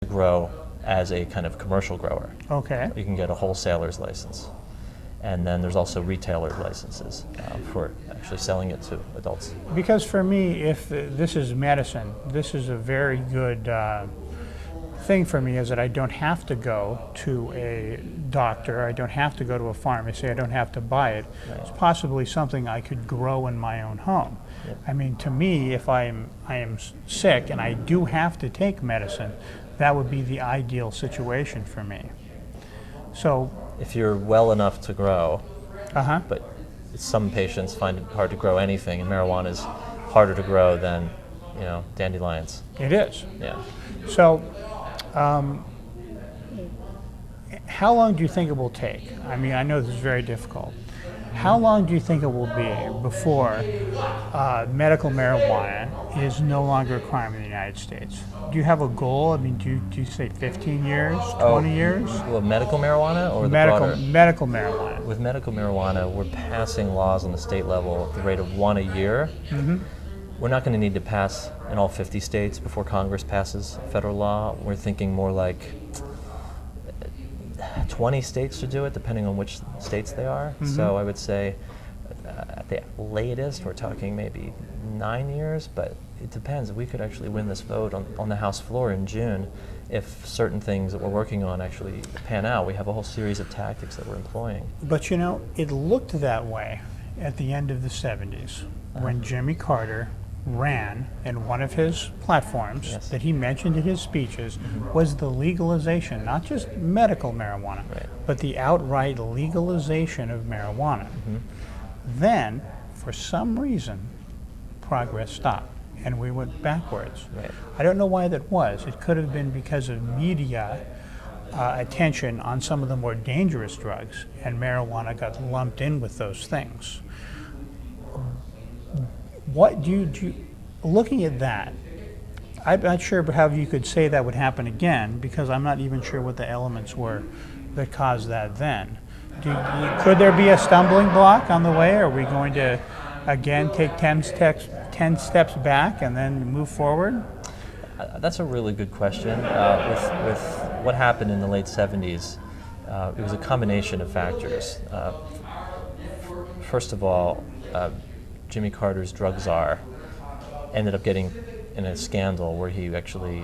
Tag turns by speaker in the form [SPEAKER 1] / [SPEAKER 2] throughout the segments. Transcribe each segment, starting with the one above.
[SPEAKER 1] grow as a kind of commercial grower.
[SPEAKER 2] Okay.
[SPEAKER 1] You can get a wholesaler's license. And then there's also retailer licenses for actually selling it to adults.
[SPEAKER 2] Because for me, if this is medicine, this is a very good thing for me, is that I don't have to go to a doctor, I don't have to go to a pharmacy, I don't have to buy it.
[SPEAKER 1] Right.
[SPEAKER 2] It's possibly something I could grow in my own home.
[SPEAKER 1] Yep.
[SPEAKER 2] I mean, to me, if I am sick and I do have to take medicine, that would be the ideal situation for me. So,
[SPEAKER 1] if you're well enough to grow,
[SPEAKER 2] uh-huh.
[SPEAKER 1] but some patients find it hard to grow anything, and marijuana is harder to grow than, dandelions.
[SPEAKER 2] It is.
[SPEAKER 1] Yeah.
[SPEAKER 2] So, how long do you think it will take? I mean, I know this is very difficult. How long do you think it will be before medical marijuana is no longer a crime in the United States? Do you have a goal? I mean, do you say 15 years, 20 years?
[SPEAKER 1] Well, medical marijuana or
[SPEAKER 2] medical marijuana.
[SPEAKER 1] With medical marijuana, we're passing laws on the state level at the rate of 1 a year.
[SPEAKER 2] Mm-hmm.
[SPEAKER 1] We're not going to need to pass in all 50 states before Congress passes federal law. We're thinking more like 20 states to do it, depending on which states they are.
[SPEAKER 2] Mm-hmm.
[SPEAKER 1] So I would say at the latest, we're talking maybe 9 years, but it depends. We could actually win this vote on the House floor in June if certain things that we're working on actually pan out. We have a whole series of tactics that we're employing.
[SPEAKER 2] But it looked that way at the end of the 70s when Jimmy Carter ran, and one of his platforms
[SPEAKER 1] Yes.
[SPEAKER 2] that he mentioned in his speeches was the legalization, not just medical marijuana,
[SPEAKER 1] Right.
[SPEAKER 2] but the outright legalization of marijuana. Then, for some reason, progress stopped and we went backwards.
[SPEAKER 1] Right.
[SPEAKER 2] I don't know why that was. It could have been because of media attention on some of the more dangerous drugs, and marijuana got lumped in with those things. What do you looking at that, I'm not sure how you could say that would happen again, because I'm not even sure what the elements were that caused that then. Could there be a stumbling block on the way? Are we going to, again, take 10 steps back and then move forward?
[SPEAKER 1] That's a really good question. With what happened in the late 70s, it was a combination of factors. First of all, Jimmy Carter's drug czar ended up getting in a scandal where he actually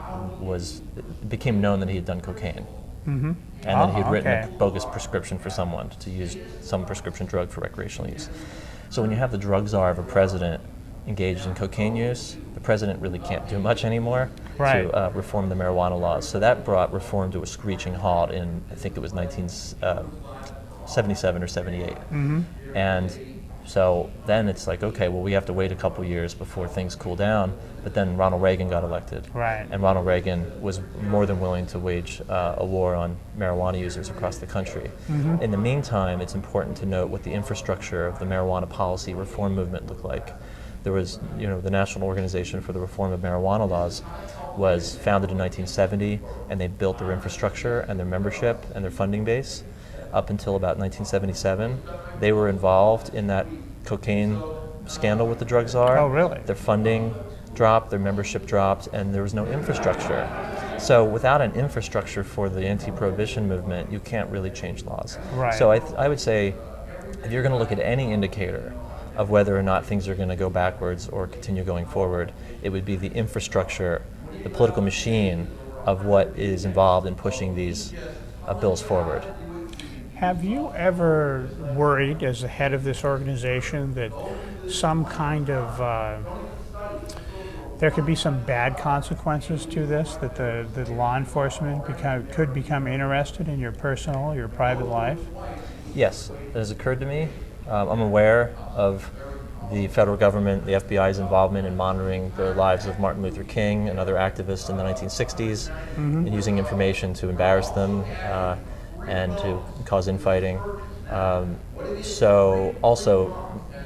[SPEAKER 1] became known that he had done cocaine.
[SPEAKER 2] Mm-hmm.
[SPEAKER 1] And then he had written a bogus prescription for someone to use some prescription drug for recreational use. So when you have the drug czar of a president engaged in cocaine use, the president really can't do much anymore to reform the marijuana laws. So that brought reform to a screeching halt in, I think it was 1977 or 78.
[SPEAKER 2] Mm-hmm.
[SPEAKER 1] And so then it's like, okay, well, we have to wait a couple years before things cool down. But then Ronald Reagan got elected.
[SPEAKER 2] Right.
[SPEAKER 1] And Ronald Reagan was more than willing to wage a war on marijuana users across the country.
[SPEAKER 2] Mm-hmm.
[SPEAKER 1] In the meantime, it's important to note what the infrastructure of the marijuana policy reform movement looked like. There was, the National Organization for the Reform of Marijuana Laws was founded in 1970, and they built their infrastructure and their membership and their funding base up until about 1977. They were involved in that cocaine scandal with the drug czar.
[SPEAKER 2] Oh, really?
[SPEAKER 1] Their funding dropped, their membership dropped, and there was no infrastructure. So without an infrastructure for the anti-prohibition movement, you can't really change laws.
[SPEAKER 2] Right.
[SPEAKER 1] So I would say, if you're going to look at any indicator of whether or not things are going to go backwards or continue going forward, it would be the infrastructure, the political machine of what is involved in pushing these bills forward.
[SPEAKER 2] Have you ever worried, as the head of this organization, that some kind of there could be some bad consequences to this, that the law enforcement could become interested in your private life?
[SPEAKER 1] Yes, it has occurred to me. I'm aware of the federal government, the FBI's involvement in monitoring the lives of Martin Luther King and other activists in the 1960s, and using information to embarrass them and to cause infighting. So also,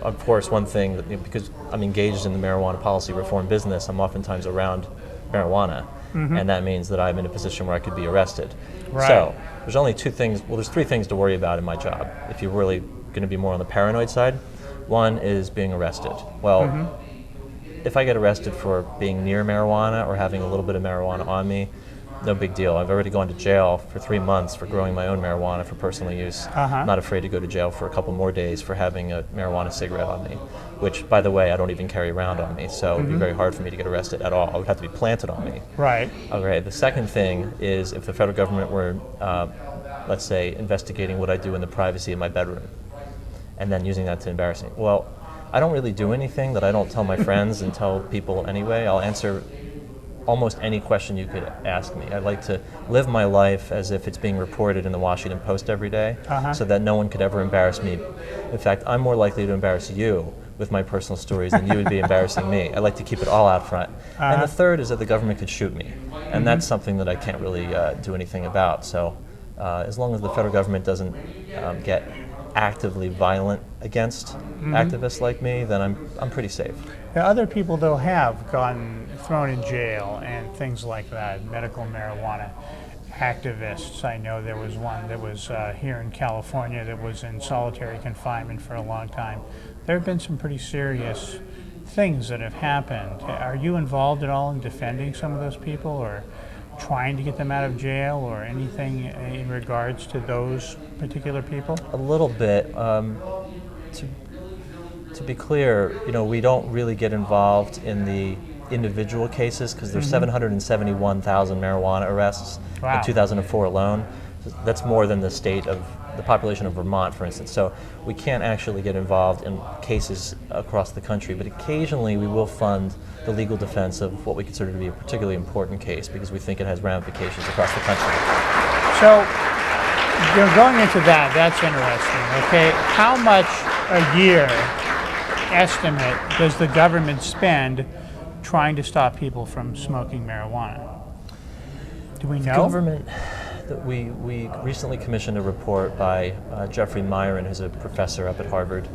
[SPEAKER 1] of course, one thing, that, because I'm engaged in the marijuana policy reform business, I'm oftentimes around marijuana, and that means that I'm in a position where I could be arrested.
[SPEAKER 2] Right.
[SPEAKER 1] So there's only there's three things to worry about in my job, if you're really going to be more on the paranoid side. One is being arrested. Well, if I get arrested for being near marijuana or having a little bit of marijuana on me, no big deal. I've already gone to jail for 3 months for growing my own marijuana for personal use. I'm not afraid to go to jail for a couple more days for having a marijuana cigarette on me, which, by the way, I don't even carry around on me, so it would be very hard for me to get arrested at all. It would have to be planted on me.
[SPEAKER 2] Right.
[SPEAKER 1] Okay, the second thing is if the federal government were, let's say, investigating what I do in the privacy of my bedroom and then using that to embarrass me. Well, I don't really do anything that I don't tell my friends and tell people anyway. I'll answer almost any question you could ask me. I like to live my life as if it's being reported in the Washington Post every day, so that no one could ever embarrass me. In fact, I'm more likely to embarrass you with my personal stories than you would be embarrassing me. I like to keep it all out front. And the third is that the government could shoot me, and that's something that I can't really do anything about. So as long as the federal government doesn't get actively violent against activists like me, then I'm pretty safe.
[SPEAKER 2] Now, other people, though, have gotten thrown in jail and things like that, medical marijuana activists. I know there was one that was here in California that was in solitary confinement for a long time. There have been some pretty serious things that have happened. Are you involved at all in defending some of those people or trying to get them out of jail or anything in regards to those particular people?
[SPEAKER 1] A little bit. To be clear, we don't really get involved in the individual cases because there's 771,000 marijuana arrests in 2004 alone. That's more than the population of Vermont, for instance. So we can't actually get involved in cases across the country, but occasionally we will fund the legal defense of what we consider to be a particularly important case because we think it has ramifications across the country.
[SPEAKER 2] So, going into that's interesting, okay? How much a year estimate does the government spend trying to stop people from smoking marijuana? Do we know?
[SPEAKER 1] The government, we recently commissioned a report by Jeffrey Myron, who's a professor up at Harvard,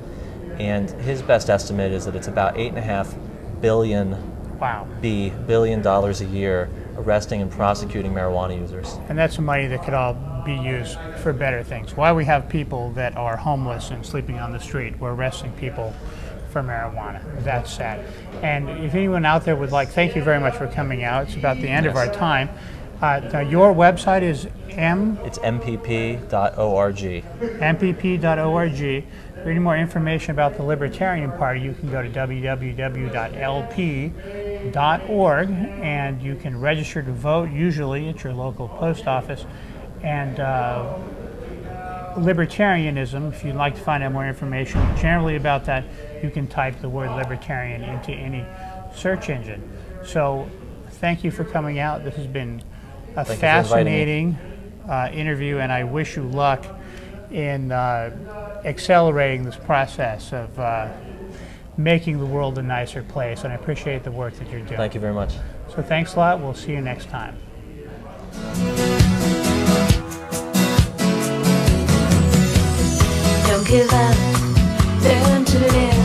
[SPEAKER 1] and his best estimate is that it's about $8.5 billion a year arresting and prosecuting marijuana users.
[SPEAKER 2] And that's money that could all be used for better things. Why we have people that are homeless and sleeping on the street, we're arresting people for marijuana. That's sad. And if anyone out there would like, thank you very much for coming out. It's about the end of our time. Now your website is
[SPEAKER 1] It's mpp.org.
[SPEAKER 2] mpp.org. For any more information about the Libertarian Party, you can go to www.lp.org and you can register to vote, usually at your local post office. And libertarianism, if you'd like to find out more information generally about that, you can type the word libertarian into any search engine. So thank you for coming out. This has been a fascinating interview, and I wish you luck in accelerating this process of making the world a nicer place, and I appreciate the work that you're doing.
[SPEAKER 1] Thank you very much.
[SPEAKER 2] So thanks a lot. We'll see you next time.
[SPEAKER 3] Don't give up, learn to live.